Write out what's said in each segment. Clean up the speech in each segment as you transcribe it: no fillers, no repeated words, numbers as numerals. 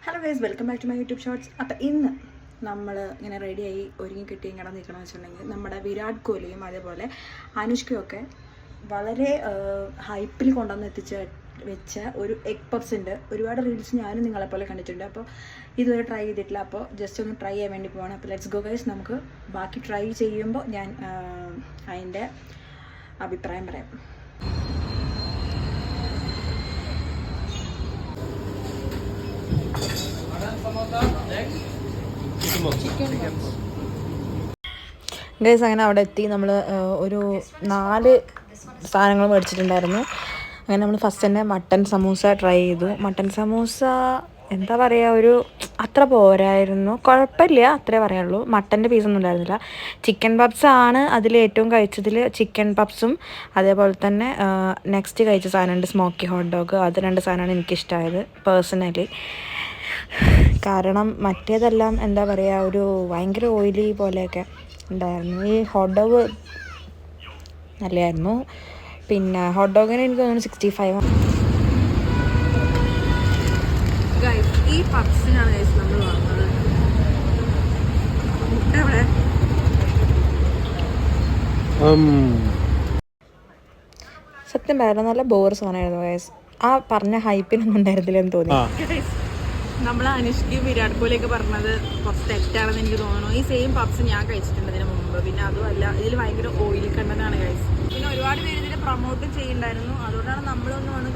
Hello guys, welcome back to my YouTube shorts. അപ്പോൾ ഇന്ന് നമ്മൾ ഇങ്ങനെ റെഡിയായി ഒരുങ്ങി കിട്ടി ഇങ്ങനെ നിൽക്കണമെന്ന് വെച്ചിട്ടുണ്ടെങ്കിൽ നമ്മുടെ വിരാട് കോഹ്ലിയും അതേപോലെ അനുഷ്കയൊക്കെ വളരെ ഹൈപ്പിൽ കൊണ്ടുവന്ന് വെച്ച ഒരു എഗ് പപ്സ് ഉണ്ട്. ഒരുപാട് റീൽസ് ഞാനും നിങ്ങളെപ്പോലെ കണ്ടിട്ടുണ്ട്. അപ്പോൾ ഇതുവരെ ട്രൈ ചെയ്തിട്ടില്ല. അപ്പോൾ ജസ്റ്റ് ഒന്ന് ട്രൈ ചെയ്യാൻ വേണ്ടി പോവാണ്. അപ്പോൾ ലെറ്റ്സ് ഗോ ഗൈസ്. നമുക്ക് ബാക്കി ട്രൈ ചെയ്യുമ്പോൾ ഞാൻ അതിൻ്റെ അഭിപ്രായം പറയാം. ഗൈസ്, അങ്ങനെ അവിടെ എത്തി. നമ്മൾ ഒരു 4 സാധനങ്ങൾ മേടിച്ചിട്ടുണ്ടായിരുന്നു. അങ്ങനെ നമ്മൾ ഫസ്റ്റ് തന്നെ മട്ടൻ സമൂസ ട്രൈ ചെയ്തു. മട്ടൻ സമൂസ എന്താ പറയുക, ഒരു അത്ര പോരായിരുന്നു, കുഴപ്പമില്ല, അത്രേ പറയാനുള്ളൂ. മട്ടൻ്റെ പീസൊന്നും ഉണ്ടായിരുന്നില്ല. ചിക്കൻ പപ്സ് ആണ് അതിൽ ഏറ്റവും കഴിച്ചതിൽ. ചിക്കൻ പപ്സും അതേപോലെ തന്നെ നെക്സ്റ്റ് കഴിച്ച സാധനമുണ്ട് സ്മോക്കി ഹോട്ട് ഡോഗ്. അത് 2 സാധനമാണ് എനിക്കിഷ്ടമായത് പേഴ്സണലി. കാരണം മറ്റേതെല്ലാം എന്താ പറയുക, ഒരു ഭയങ്കര ഓയിലി പോലെയൊക്കെ ഉണ്ടായിരുന്നു. ഈ ഹോട്ട് ഡോഗ് നല്ലതായിരുന്നു. പിന്നെ ഹോട്ട് ഡോഗിന് എനിക്ക് തോന്നുന്നു 65. ഈ പപ്സിനാണ് ഗൈസ് നമ്മൾ വാങ്ങുന്നത്. എവിടെ സത്യം പറയാം, നല്ല ബോർ സാധനമായിരുന്നു ഗൈസ്. ആ പറഞ്ഞ ഹൈപ്പിനൊന്നും ഉണ്ടായിരുന്നില്ലെന്ന് തോന്നി. നമ്മൾ അനുഷ്കയും വിരാട് കോഹ്ലിയൊക്കെ പറഞ്ഞത് കുറച്ച് തെറ്റാണെന്ന് എനിക്ക് തോന്നുന്നു. ഈ സെയിം പപ്സ് ഞാൻ കഴിച്ചിട്ടുണ്ട് ഇതിന് മുമ്പ്. പിന്നെ അതുമല്ല, ഇതിൽ ഭയങ്കര ഓയിൽ കണ്ടന്റാണ് കഴിച്ചത്. പിന്നെ ഒരുപാട് പേര് ഇതിനെ പ്രൊമോട്ട് ചെയ്യുന്നുണ്ടായിരുന്നു. അതുകൊണ്ടാണ് നമ്മളൊന്ന് വന്ന്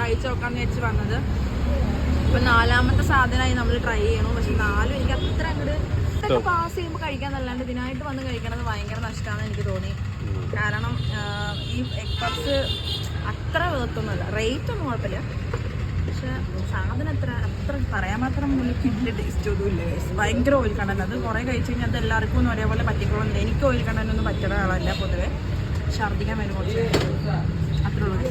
കഴിച്ചു നോക്കാമെന്ന് വെച്ച് വന്നത്. ഇപ്പം 4ാമത്തെ സാധനമായി നമ്മൾ ട്രൈ ചെയ്യണു. പക്ഷെ 4 എനിക്ക് അത്ര അങ്ങോട്ട് ഇതൊക്കെ പാസ് ചെയ്യുമ്പോൾ കഴിക്കാന്നല്ലാണ്ട് ഇതിനായിട്ട് വന്ന് കഴിക്കണത് ഭയങ്കര നഷ്ടമാണെന്ന് എനിക്ക് തോന്നി. കാരണം ഈ എഗ് പപ്സ് അത്ര വേർത്തൊന്നുമല്ല. റേറ്റ് ഒന്നും കുഴപ്പമില്ല, പക്ഷെ സാധനം അത്ര പറയാൻ മാത്രം കിട്ടിയ ടേസ്റ്റ് ഒന്നും ഇല്ല. ഭയങ്കര ഓയിൽ കണ്ടന്റ്. അത് കുറേ കഴിച്ച് കഴിഞ്ഞാൽ അത് എല്ലാവർക്കും ഒന്നും ഒരേപോലെ പറ്റിക്കോളുന്നില്ല. എനിക്ക് ഓയിൽ കണ്ടന്റ് ഒന്നും പറ്റുന്ന ആളല്ല പൊതുവെ. ഛർദ്ദിക്കാൻ വരും കുറച്ച്, അത്രേ ഉള്ളൂ.